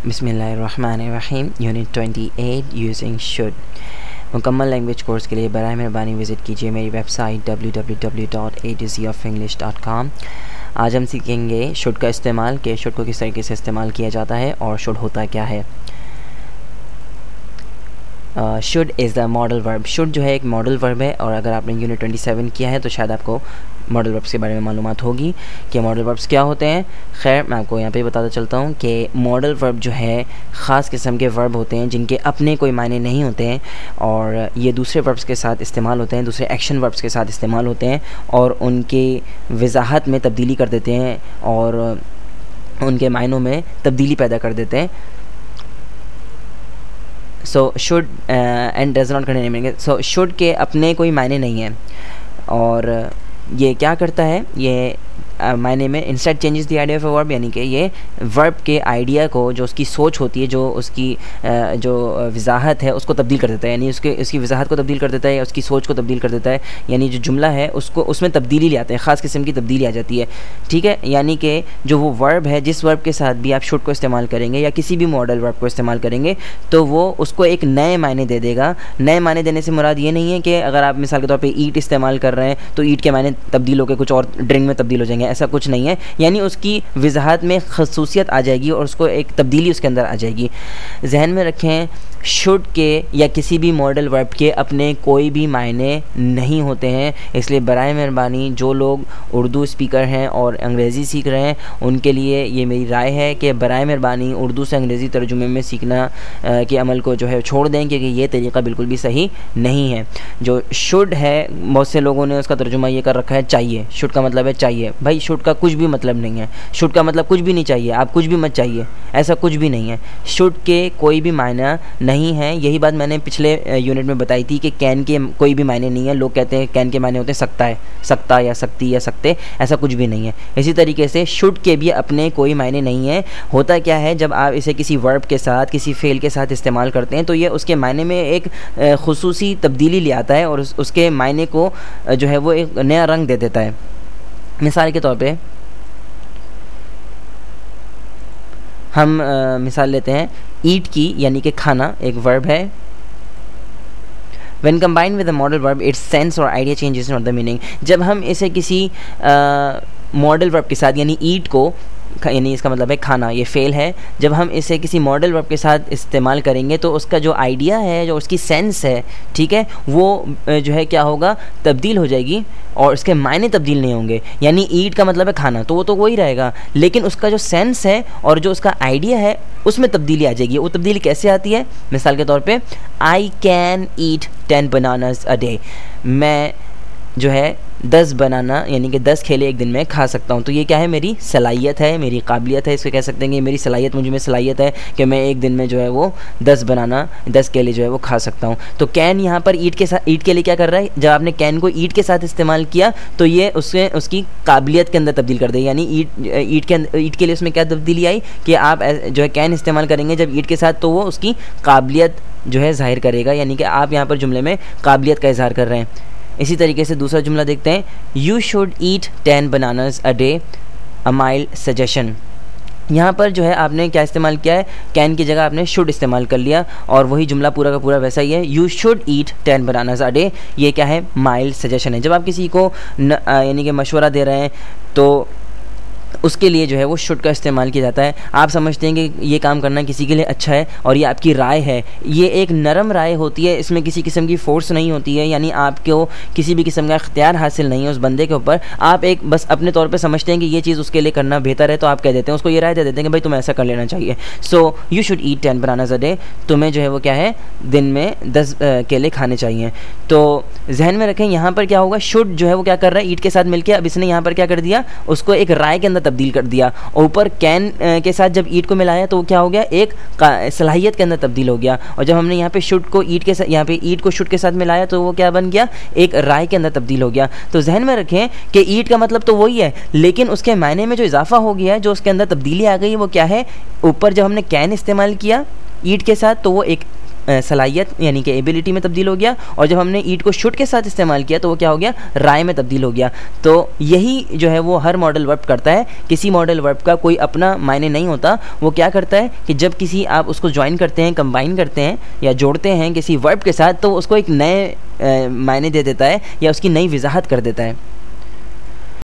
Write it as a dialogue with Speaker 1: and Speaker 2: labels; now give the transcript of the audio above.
Speaker 1: बिस्मिल्लाहिर्रहमानिर्रहीम unit 28 using should. मुकम्मल language course के लिए बराए मेहरबानी विज़िट कीजिए मेरी वेबसाइट www.atofenglish.com। आज हम सीखेंगे शुड का इस्तेमाल कि शुड को किस तरीके से इस्तेमाल किया जाता है और शुड होता क्या है। Should is the modal verb. Should जो है एक मॉडल वर्ब है और अगर आपने यूनिट 27 किया है तो शायद आपको मॉडल वर्ब्स के बारे में मालूमात होगी कि मॉडल वर्ब्स क्या होते हैं। खैर मैं आपको यहाँ पे बताता चलता हूँ कि मॉडल वर्ब जो है ख़ास किस्म के वर्ब होते हैं जिनके अपने कोई मायने नहीं होते हैं और ये दूसरे वर्ब्स के साथ इस्तेमाल होते हैं, दूसरे एक्शन वर्ब्स के साथ इस्तेमाल होते हैं और उनके वजाहत में तब्दीली कर देते हैं और उनके मायनों में तब्दीली पैदा कर देते हैं। So should and does not contain meaning. So should के अपने कोई मायने नहीं हैं और ये क्या करता है, ये मायने में instead changes the idea of a verb, यानी कि ये वर्ब के आइडिया को, जो उसकी सोच होती है, जो उसकी जो वजाहत है उसको तब्दील कर देता है, यानी उसकी वजाहत को तब्दील कर देता है या उसकी सोच को तब्दील कर देता है। यानी जो जुमला है उसको उसमें तब्दीली ले आते हैं, ख़ास किस्म की तब्दीली आ जाती है। ठीक है, यानी कि जो वो वर्ब है, जिस वर्ब के साथ भी आप शुड को इस्तेमाल करेंगे या किसी भी मॉडल वर्ब को इस्तेमाल करेंगे तो वो उसको एक नए मायने दे देगा। नए मायने देने से मुराद ये नहीं है कि अगर आप मिसाल के तौर पर ईट इस्तेमाल कर रहे हैं तो ईट के मायने तब्दील होकर कुछ और ड्रिंक में तब्दील हो जाएंगे, ऐसा कुछ नहीं है। यानी उसकी वजाहत में खसूसियत आ जाएगी और उसको एक तब्दीली उसके अंदर आ जाएगी। जहन में रखें, शुड के या किसी भी मॉडल वर्ब के अपने कोई भी मायने नहीं होते हैं। इसलिए बराए मेहरबानी जो लोग उर्दू स्पीकर हैं और अंग्रेज़ी सीख रहे हैं उनके लिए ये मेरी राय है कि बराए मेहरबानी उर्दू से अंग्रेज़ी तर्जुमे में सीखना के अमल को जो है छोड़ दें, क्योंकि ये तरीक़ा बिल्कुल भी सही नहीं है। जो शुड है बहुत से लोगों ने उसका तर्जुमा ये कर रखा है चाहिए। शुड का मतलब है चाहिए। भाई शुड का कुछ भी मतलब नहीं है। शुड का मतलब कुछ भी नहीं चाहिए, आप कुछ भी मत चाहिए, ऐसा कुछ भी नहीं है। शुड के कोई भी मायना नहीं है। यही बात मैंने पिछले यूनिट में बताई थी कि कैन के कोई भी मायने नहीं है। लोग कहते हैं कैन के मायने होते हैं सकता है, सकता या सकती या सकते, ऐसा कुछ भी नहीं है। इसी तरीके से शुड के भी अपने कोई मायने नहीं है। होता क्या है, जब आप इसे किसी वर्ब के साथ, किसी फेल के साथ इस्तेमाल करते हैं तो ये उसके मायने में एक खुसूसी तब्दीली ले आता है और उसके मायने को जो है वो एक नया रंग दे देता है। मिसाल के तौर पे हम मिसाल लेते हैं ईट की, यानी कि खाना एक वर्ब है। When combined with a model verb, its sense or idea changes, not the meaning। जब हम इसे किसी मॉडल वर्ब के साथ, यानी ईट को, यानी इसका मतलब है खाना, ये फेल है, जब हम इसे किसी मॉडल वर्ब के साथ इस्तेमाल करेंगे तो उसका जो आइडिया है, जो उसकी सेंस है, ठीक है, वो जो है क्या होगा, तब्दील हो जाएगी और उसके मायने तब्दील नहीं होंगे। यानी ईट का मतलब है खाना, तो वो तो वही रहेगा, लेकिन उसका जो सेंस है और जो उसका आइडिया है उसमें तब्दीली आ जाएगी। वो तब्दीली कैसे आती है? मिसाल के तौर पे I can eat 10 bananas a day. मैं जो है 10 बनाना यानी कि 10 केले एक दिन में खा सकता हूँ। तो ये क्या है, मेरी सलाहियत है, मेरी काबिलियत है। इसको कह सकते हैं कि मेरी सलाहियत, मुझे में सलाहियत है कि मैं एक दिन में जो है वो 10 बनाना, 10 केले जो है वो खा सकता हूँ। तो कैन यहाँ पर ईट के साथ, ईट के लिए क्या कर रहा है, जब आपने कैन को ईट के साथ इस्तेमाल किया तो ये उसकी काबिलियत के अंदर तब्दील कर दे। यानी ईट के लिए उसमें क्या तब्दीली आई कि आप जो है कैन इस्तेमाल करेंगे जब ईट के साथ तो वो उसकी काबिलियत जो है ज़ाहिर करेगा, यानी कि आप यहाँ पर जुमले में काबिलियत का इजहार कर रहे हैं। इसी तरीके से दूसरा जुमला देखते हैं, you should eat 10 bananas a day, a mild suggestion. यहाँ पर जो है आपने क्या इस्तेमाल किया है, कैन की जगह आपने शुड इस्तेमाल कर लिया और वही जुमला पूरा का पूरा वैसा ही है, you should eat 10 bananas a day. ये क्या है, माइल्ड सजेशन है। जब आप किसी को यानी कि मशवरा दे रहे हैं तो उसके लिए जो है वो शुड का इस्तेमाल किया जाता है। आप समझते हैं कि ये काम करना किसी के लिए अच्छा है और ये आपकी राय है, ये एक नरम राय होती है, इसमें किसी किस्म की फ़ोर्स नहीं होती है, यानी आपको किसी भी किस्म का इख्तियार हासिल नहीं है उस बंदे के ऊपर। आप एक बस अपने तौर पे समझते हैं कि ये चीज़ उसके लिए करना बेहतर है, तो आप कह देते हैं, उसको ये राय दे देते हैं कि भाई तुम्हें ऐसा कर लेना चाहिए। So you should eat 10 bananas a day, तुम्हें जो है वो क्या है, दिन में 10 केले खाने चाहिए। तो जहन में रखें, यहाँ पर क्या होगा, शुड जो है वो क्या कर रहा है, ईट के साथ मिलकर अब इसने यहाँ पर क्या कर दिया, उसको एक राय के अंदर तब्दील कर दिया। ऊपर कैन के साथ जब ईट को मिलाया तो क्या हो गया, एक सलाहियत के अंदर तब्दील हो गया। और जब हमने यहाँ पे शुड को ईट के साथ, यहाँ पे ईट को शुड के साथ मिलाया तो वो क्या बन गया, एक राय के अंदर तब्दील हो गया। तो जहन में रखें कि ईट का मतलब तो वही है, लेकिन उसके मायने में जो इजाफा हो गया है, जो उसके अंदर तब्दीली आ गई, वो क्या है, ऊपर जब हमने कैन इस्तेमाल किया ईट के साथ तो वो एक सलाहियत यानी कि एबिलिटी में तब्दील हो गया, और जब हमने ईट को शुड के साथ इस्तेमाल किया तो वो क्या हो गया, राय में तब्दील हो गया। तो यही जो है वो हर मॉडल वर्ब करता है। किसी मॉडल वर्ब का कोई अपना मायने नहीं होता। वो क्या करता है कि जब किसी आप उसको ज्वाइन करते हैं, कंबाइन करते हैं या जोड़ते हैं किसी वर्ब के साथ, तो उसको एक नए मायने दे देता है या उसकी नई वजाहत कर देता है।